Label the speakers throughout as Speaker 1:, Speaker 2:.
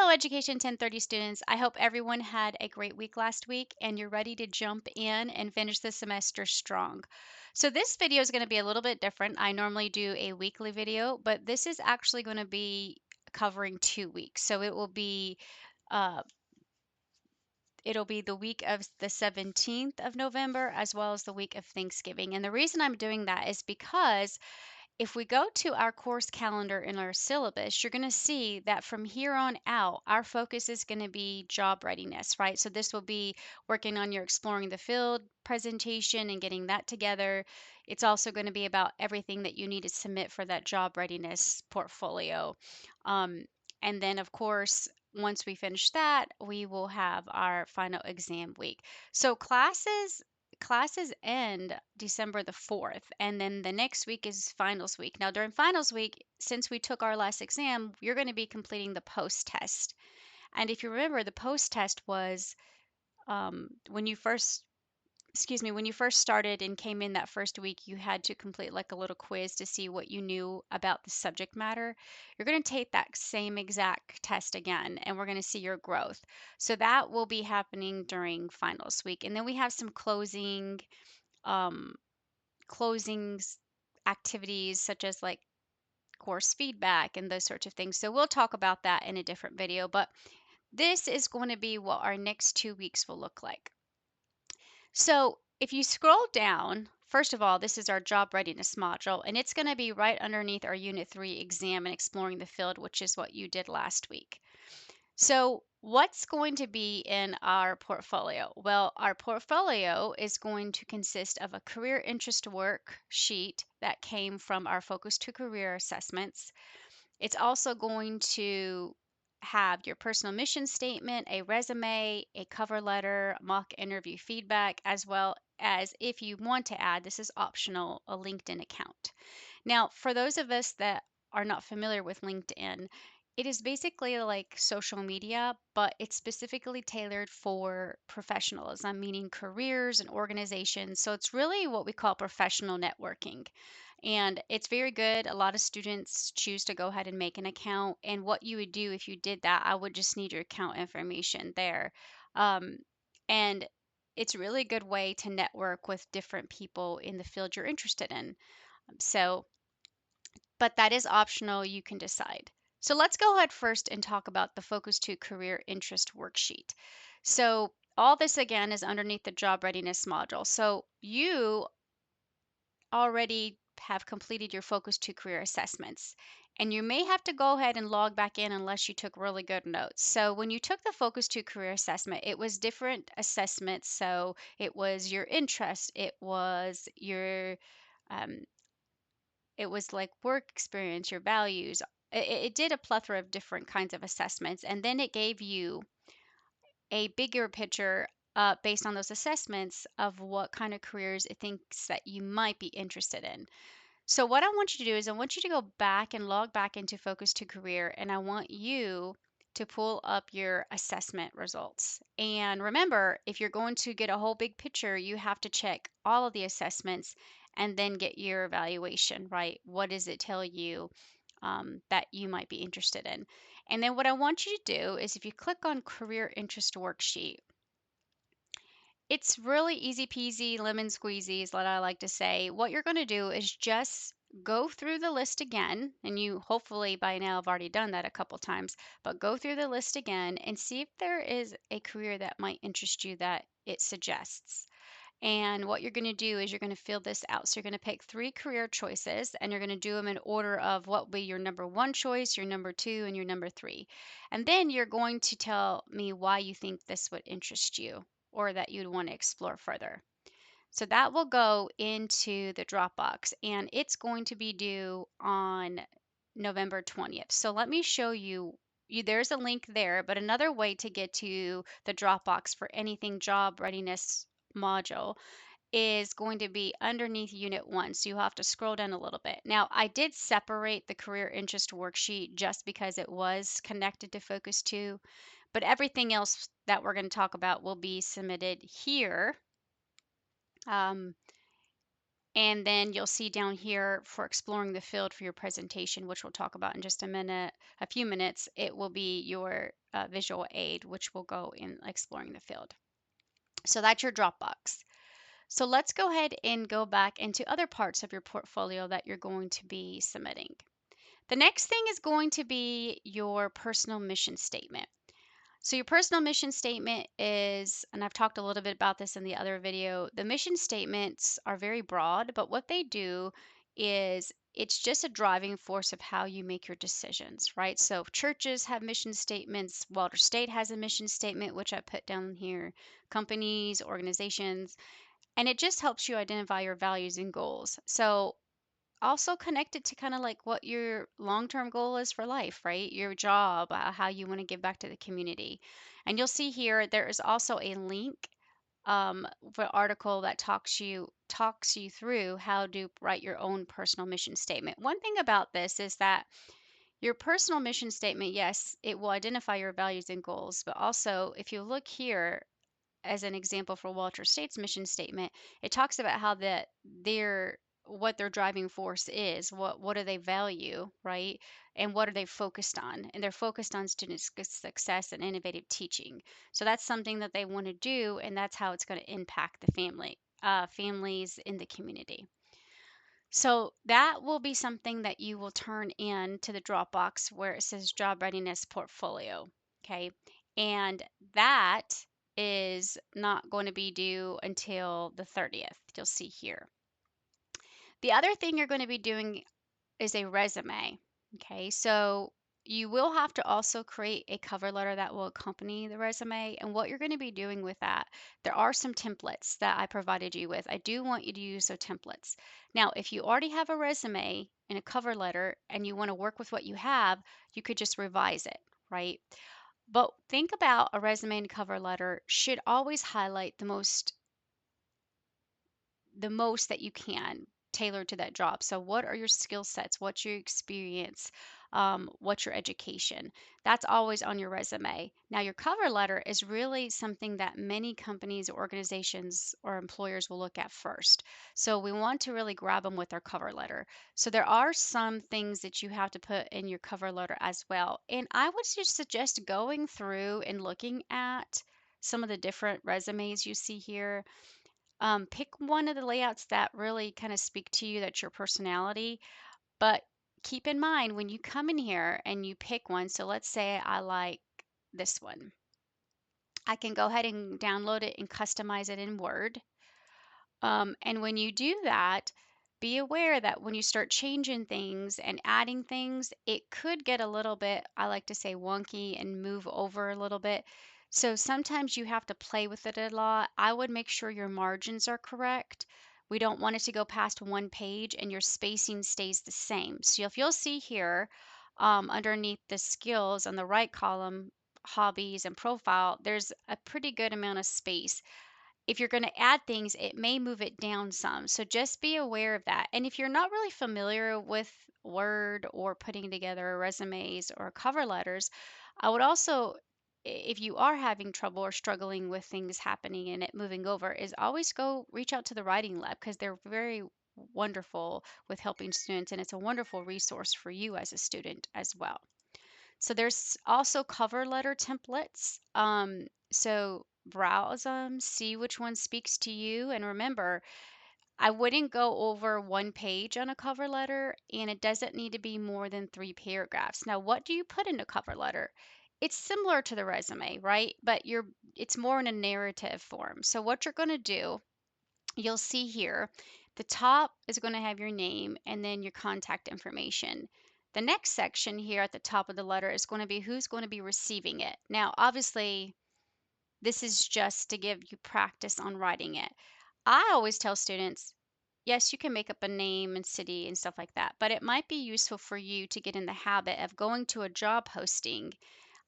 Speaker 1: Hello, Education 1030 students. I hope everyone had a great week last week and you're ready to jump in and finish the semester strong. So this video is going to be a little bit different. I normally do a weekly video, but this is actually going to be covering 2 weeks. So uh, it'll be the week of the 17th of November as well as the week of Thanksgiving. And the reason I'm doing that is because if we go to our course calendar in our syllabus, you're going to see that from here on out, our focus is going to be job readiness, right? So this will be working on your exploring the field presentation and getting that together. It's also going to be about everything that you need to submit for that job readiness portfolio. Um, and then, of course, once we finish that, we will have our final exam week. So classes end December the 4th, and then the next week is finals week. Now, during finals week, since we took our last exam, you're going to be completing the post test. And if you remember, the post test was when you first, excuse me, when you first started and came in that first week, you had to complete like a little quiz to see what you knew about the subject matter. You're going to take that same exact test again, and we're going to see your growth. So that will be happening during finals week. And then we have some um, closings activities such as like course feedback and those sorts of things. So we'll talk about that in a different video, but this is going to be what our next 2 weeks will look like. So if you scroll down, first of all, this is our job readiness module, and it's going to be right underneath our Unit 3 exam and exploring the field, which is what you did last week. So, what's going to be in our portfolio? Well, our portfolio is going to consist of a career interest worksheet that came from our Focus to Career assessments. It's also going to have your personal mission statement, a resume, a cover letter, mock interview feedback, as well as, if you want to add, this is optional, a LinkedIn account. Now, for those of us that are not familiar with LinkedIn, it is basically like social media, but it's specifically tailored for professionalism, meaning careers and organizations. So it's really what we call professional networking. And it's very good. A lot of students choose to go ahead and make an account. And what you would do if you did that, I would just need your account information there. Um, and it's a really good way to network with different people in the field you're interested in. So but that is optional. You can decide. So let's go ahead first and talk about the Focus to Career Interest worksheet. So all this again is underneath the job readiness module. So you already have completed your Focus to Career assessments. And you may have to go ahead and log back in unless you took really good notes. So when you took the Focus to Career assessment, it was different assessments. So it was your interest, um, it was like work experience, your values. It did a plethora of different kinds of assessments, and then it gave you a bigger picture based on those assessments of what kind of careers it thinks that you might be interested in. So what I want you to do is I want you to go back and log back into Focus to Career, and I want you to pull up your assessment results. And remember, if you're going to get a whole big picture, you have to check all of the assessments and then get your evaluation, right? What does it tell you that you might be interested in? And then what I want you to do is if you click on Career Interest Worksheet, it's really easy peasy, lemon squeezy is what I like to say. What you're going to do is just go through the list again, and you hopefully by now have already done that a couple times, but go through the list again and see if there is a career that might interest you that it suggests. And what you're going to do is you're going to fill this out. So you're going to pick 3 career choices and you're going to do them in order of what will be your number 1 choice, your number 2, and your number 3. And then you're going to tell me why you think this would interest you or that you'd want to explore further. So that will go into the Dropbox and it's going to be due on November 20th. So let me show you. There's a link there, but another way to get to the Dropbox for anything job readiness module is going to be underneath Unit 1. So you have to scroll down a little bit. Now, I did separate the career interest worksheet just because it was connected to Focus 2, but everything else that we're going to talk about will be submitted here. Um, And then you'll see down here for exploring the field for your presentation, which we'll talk about in just a few minutes, it will be your visual aid, which will go in exploring the field. So that's your Dropbox. So let's go ahead and go back into other parts of your portfolio that you're going to be submitting. The next thing is going to be your personal mission statement. So your personal mission statement is, and I've talked a little bit about this in the other video, the mission statements are very broad, but what they do is it's just a driving force of how you make your decisions, right? So churches have mission statements, Walter State has a mission statement, which I put down here, companies, organizations, and it just helps you identify your values and goals. So also connected to kind of like what your long-term goal is for life, right? Your job, how you want to give back to the community. And you'll see here there is also a link for article that talks you through how to write your own personal mission statement. One thing about this is that your personal mission statement, yes, it will identify your values and goals, but also if you look here as an example for Walter State's mission statement, it talks about how that their what their driving force is, what do they value, right? And what are they focused on? And they're focused on student success and innovative teaching. So that's something that they want to do, and that's how it's going to impact the families in the community. So that will be something that you will turn in to the Dropbox where it says Job Readiness Portfolio. Okay. And that is not going to be due until the 30th. You'll see here. The other thing you're going to be doing is a resume. Okay, so you will have to also create a cover letter that will accompany the resume. And what you're going to be doing with that, there are some templates that I provided you with. I do want you to use those templates. Now, if you already have a resume and a cover letter and you want to work with what you have, you could just revise it, right? But think about a resume and cover letter should always highlight the most that you can tailored to that job. So, what are your skill sets? What's your experience? What's your education? That's always on your resume. Now, your cover letter is really something that many companies, organizations, or employers will look at first. So, we want to really grab them with our cover letter. So, there are some things that you have to put in your cover letter as well. And I would just suggest going through and looking at some of the different resumes you see here. Pick one of the layouts that really kind of speak to you, that's your personality. But keep in mind when you come in here and you pick one, so let's say I like this one. I can go ahead and download it and customize it in Word. And when you do that, be aware that when you start changing things and adding things, it could get a little bit, I like to say, wonky and move over a little bit. So sometimes you have to play with it a lot. I would make sure your margins are correct. We don't want it to go past one page and your spacing stays the same. So if you'll see here, underneath the skills on the right column, hobbies and profile, there's a pretty good amount of space. If you're going to add things, it may move it down some. So just be aware of that. And if you're not really familiar with Word or putting together resumes or cover letters, I would also, if you are having trouble or struggling with things happening and it moving over, is always go reach out to the writing lab because they're very wonderful with helping students and it's a wonderful resource for you as a student as well. So there's also cover letter templates. So browse them, see which one speaks to you. And remember, I wouldn't go over one page on a cover letter, and it doesn't need to be more than 3 paragraphs. Now, what do you put in a cover letter? It's similar to the resume, right? But it's more in a narrative form. So what you're going to do, you'll see here, the top is going to have your name and then your contact information. The next section here at the top of the letter is going to be who's going to be receiving it. Now, obviously, this is just to give you practice on writing it. I always tell students, yes, you can make up a name and city and stuff like that, but it might be useful for you to get in the habit of going to a job posting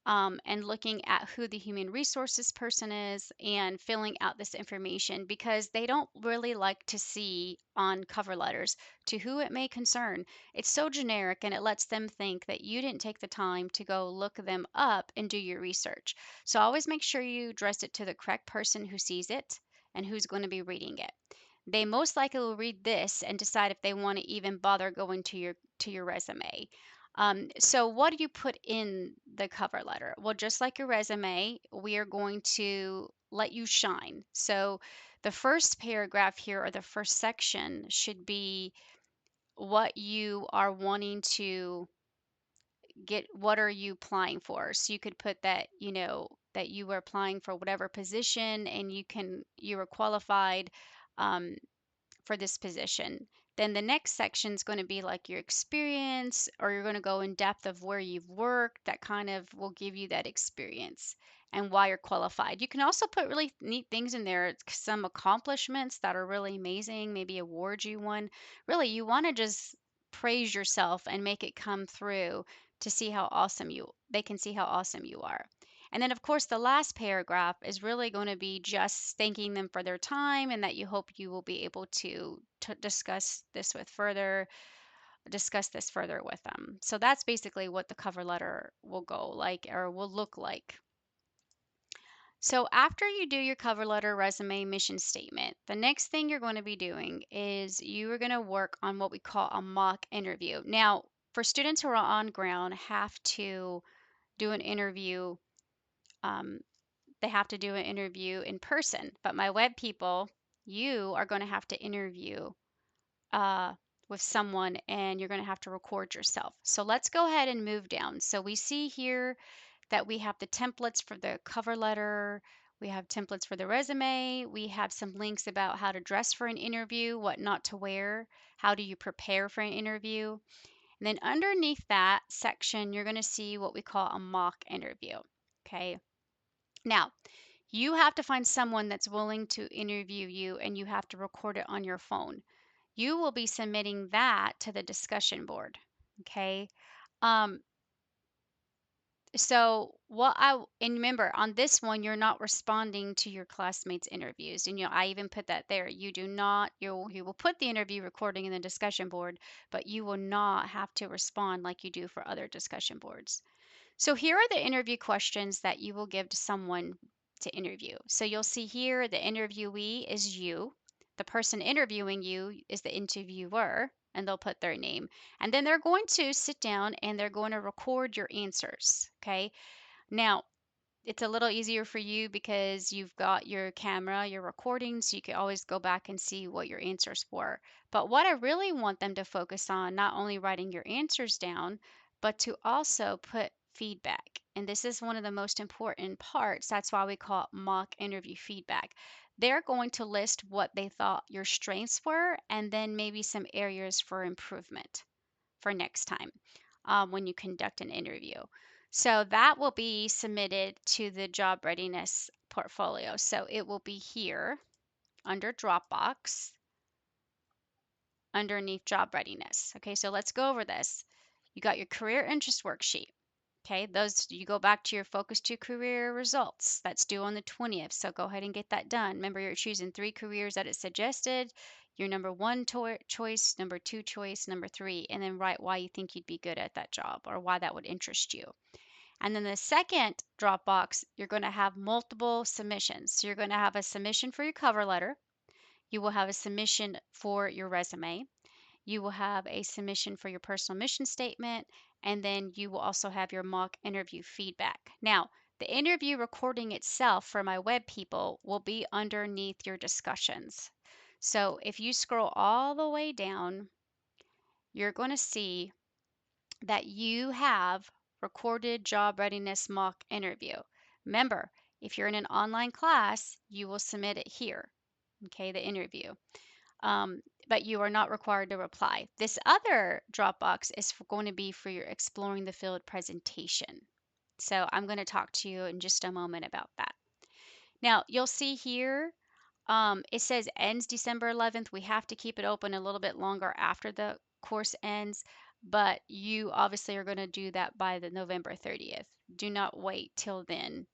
Speaker 1: and looking at who the human resources person is and filling out this information because they don't really like to see on cover letters to who it may concern. It's so generic and it lets them think that you didn't take the time to go look them up and do your research. So always make sure you address it to the correct person who sees it and who's going to be reading it. they most likely will read this and decide if they want to even bother going to your resume. So what do you put in the cover letter? Well, just like your resume, we are going to let you shine. So the first paragraph here, or the first section, should be what you are wanting to get. What are you applying for? So you could put that, that you were applying for whatever position, and you were qualified um, for this position. Then the next section is going to be like your experience, or you're going to go in depth of where you've worked. That kind of will give you that experience and why you're qualified. You can also put really neat things in there, some accomplishments that are really amazing, maybe awards you won. Really, you want to just praise yourself and make it come through to see how awesome they can see how awesome you are. And then, of course, the last paragraph is really going to be just thanking them for their time, and that you hope you will be able to discuss this further with them. So that's basically what the cover letter will go like, or will look like. So after you do your cover letter, resume, mission statement, the next thing you're going to be doing is you are going to work on what we call a mock interview. Now, for students who are on ground, have to do an interview. Um, they have to do an interview in person. But my web people, you are going to have to interview uh, with someone, and you're going to have to record yourself. So let's go ahead and move down. So we see here that we have the templates for the cover letter. We have templates for the resume. We have some links about how to dress for an interview, what not to wear, how do you prepare for an interview. And then underneath that section, you're going to see what we call a mock interview. Okay. Now, you have to find someone that's willing to interview you, and you have to record it on your phone. You will be submitting that to the discussion board. Okay. Um, and remember, on this one, you're not responding to your classmates' interviews. And I even put that there. You do not, you will put the interview recording in the discussion board, but you will not have to respond like you do for other discussion boards. So here are the interview questions that you will give to someone to interview. So you'll see here the interviewee is you. The person interviewing you is the interviewer, and they'll put their name. And then they're going to sit down and they're going to record your answers. Okay. Now, it's a little easier for you because you've got your camera, your recording, so you can always go back and see what your answers were. But what I really want them to focus on, not only writing your answers down, but to also put feedback. And this is one of the most important parts. That's why we call it mock interview feedback. They're going to list what they thought your strengths were, and then maybe some areas for improvement for next time when you conduct an interview. So that will be submitted to the job readiness portfolio. So it will be here under Dropbox underneath job readiness. Okay, so let's go over this. You got your career interest worksheet. Okay, those you go back to your focus to career results. That's due on the 20th. So go ahead and get that done. Remember, you're choosing 3 careers that it suggested. Your number 1 choice, number 2 choice, number 3, and then write why you think you'd be good at that job or why that would interest you. And then the second Dropbox, you're going to have multiple submissions. So you're going to have a submission for your cover letter. You will have a submission for your resume. You will have a submission for your personal mission statement, and then you will also have your mock interview feedback. Now, the interview recording itself for my web people will be underneath your discussions. So if you scroll all the way down, you're going to see that you have recorded job readiness mock interview. Remember, if you're in an online class, you will submit it here, okay, the interview. But you are not required to reply. This other Dropbox is going to be for your Exploring the Field presentation. So I'm going to talk to you in just a moment about that. Now, you'll see here, it says ends December 11th. We have to keep it open a little bit longer after the course ends, but you obviously are going to do that by the November 30th. Do not wait till then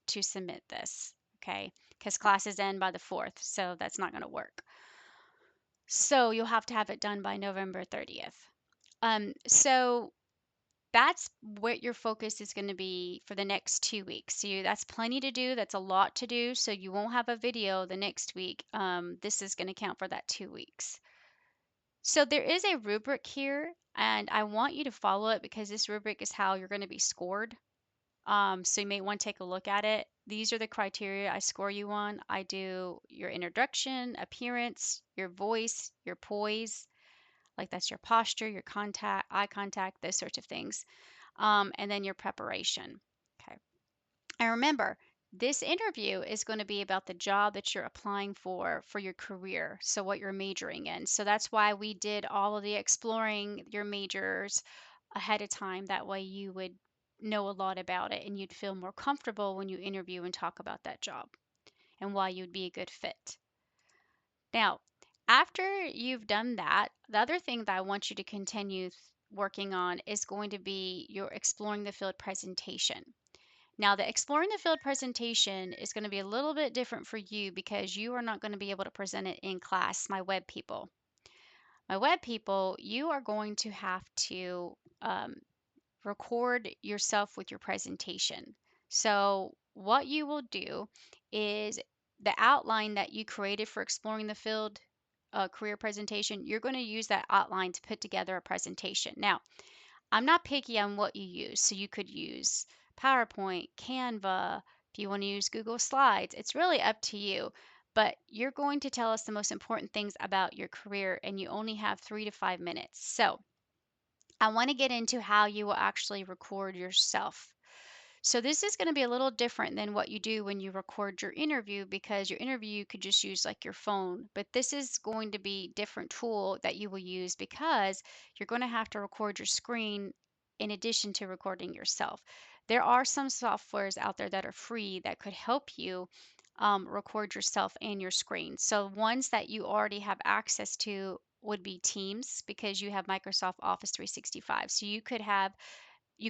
Speaker 1: to submit this, okay? Because classes end by the 4th, so that's not going to work. So you'll have to have it done by November 30th. So that's what your focus is going to be for the next 2 weeks. So that's plenty to do. That's a lot to do. So you won't have a video the next week. This is going to count for that 2 weeks. So there is a rubric here, and I want you to follow it because this rubric is how you're going to be scored. So you may want to take a look at it. These are the criteria I score you on. I do your introduction, appearance, your voice, your poise, like that's your posture, your contact, eye contact, those sorts of things, and then your preparation. Okay. And remember, this interview is going to be about the job that you're applying for your career. So what you're majoring in. So that's why we did all of the exploring your majors ahead of time. That way you would know a lot about it and you'd feel more comfortable when you interview and talk about that job and why you'd be a good fit. Now, after you've done that, the other thing that I want you to continue working on is going to be your exploring the field presentation. Now, the exploring the field presentation is going to be a little bit different for you because you are not going to be able to present it in class, my web people. My web people, you are going to have to record yourself with your presentation. So, what you will do is the outline that you created for exploring the field career presentation, you're going to use that outline to put together a presentation. Now, I'm not picky on what you use. So, you could use PowerPoint, Canva, if you want to use Google Slides. It's really up to you. But you're going to tell us the most important things about your career, and you only have 3 to 5 minutes. So, I want to get into how you will actually record yourself. So this is going to be a little different than what you do when you record your interview because your interview you could just use like your phone, but this is going to be different tool that you will use because you're going to have to record your screen in addition to recording yourself. There are some softwares out there that are free that could help you record yourself and your screen. So ones that you already have access to would be Teams because you have Microsoft Office 365. So you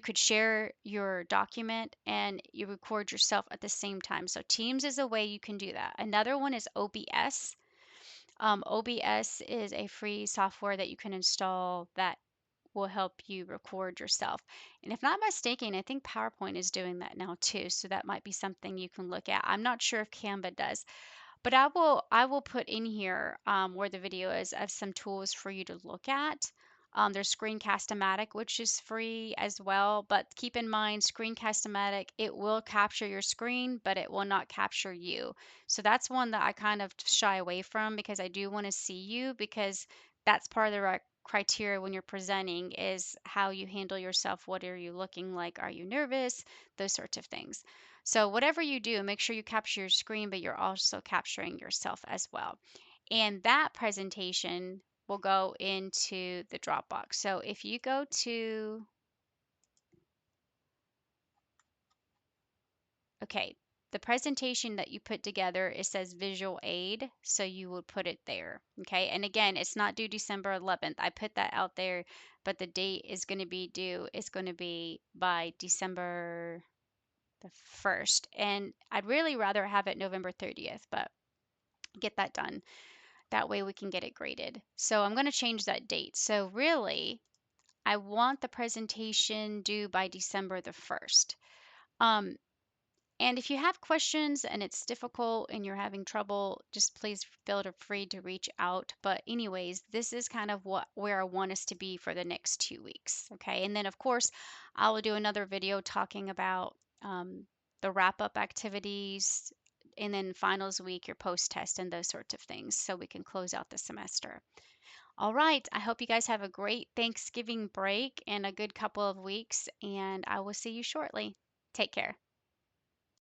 Speaker 1: could share your document and you record yourself at the same time. So Teams is a way you can do that. Another one is OBS. OBS is a free software that you can install that will help you record yourself. And if not mistaken, I think PowerPoint is doing that now too. So that might be something you can look at. I'm not sure if Canva does. But I will put in here where the video is of some tools for you to look at. There's Screencast-O-Matic, which is free as well. But keep in mind, Screencast-O-Matic, it will capture your screen, but it will not capture you. So that's one that I kind of shy away from because I do want to see you because that's part of the criteria when you're presenting is how you handle yourself. What are you looking like? Are you nervous? Those sorts of things. So whatever you do, make sure you capture your screen, but you're also capturing yourself as well. And that presentation will go into the Dropbox. So if you go to, okay, the presentation that you put together, it says visual aid. So you would put it there. Okay. And again, it's not due December 11th. I put that out there, but the date is going to be due. It's going to be by December the 1st. And I'd really rather have it November 30th, but get that done. That way we can get it graded. So I'm going to change that date. So really, I want the presentation due by December the 1st. Um, and if you have questions and it's difficult and you're having trouble, just please feel free to reach out. But anyways, this is kind of where I want us to be for the next 2 weeks. Okay. And then of course, I will do another video talking about the wrap up activities and then finals week, your post test and those sorts of things so we can close out the semester. All right. I hope you guys have a great Thanksgiving break and a good couple of weeks, and I will see you shortly. Take care.